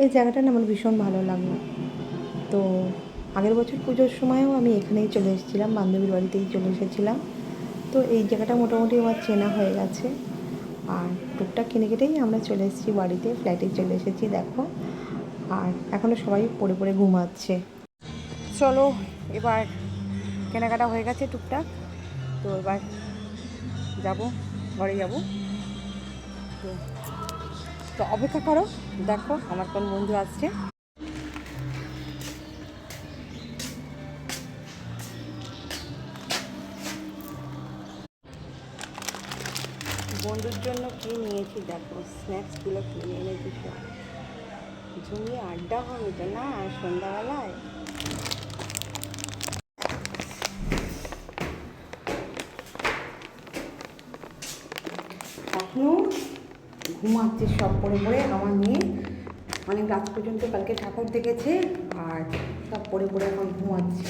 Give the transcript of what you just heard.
এই জায়গাটা না আমার ভীষণ ভালো লাগলো। তো আগের বছর পুজোর সময়ও আমি এখানেই চলে এসেছিলাম, বান্ধবীর বাড়িতেই চলে এসেছিলাম। তো এই জায়গাটা মোটামুটি আমার চেনা হয়ে গেছে। আর টুকটাক কিনে কেটেই আমরা চলে এসেছি বাড়িতে, ফ্ল্যাটে চলে এসেছি দেখো। আর এখনও সবাই পড়ে পড়ে ঘুমাচ্ছে। চলো এবার কেনাকাটা হয়ে গেছে টুকটাক, তো এবার যাব, ঘরে যাব। তো তো অপেক্ষা করো, দেখো আমার কোন বন্ধু আসছে। বন্ধুর জন্য কী নিয়েছি দেখো, স্ন্যাক্সগুলো কিনে এনেছি সব। জমিয়ে আড্ডা হবে তো না সন্ধ্যাবেলায়। এখনও ঘুমাচ্ছে সব পড়ে পড়ে। আমার মেয়ে অনেক রাত পর্যন্ত কালকে ঠাকুর দেখেছে আর সব পড়ে পড়ে এখন ঘুমাচ্ছে।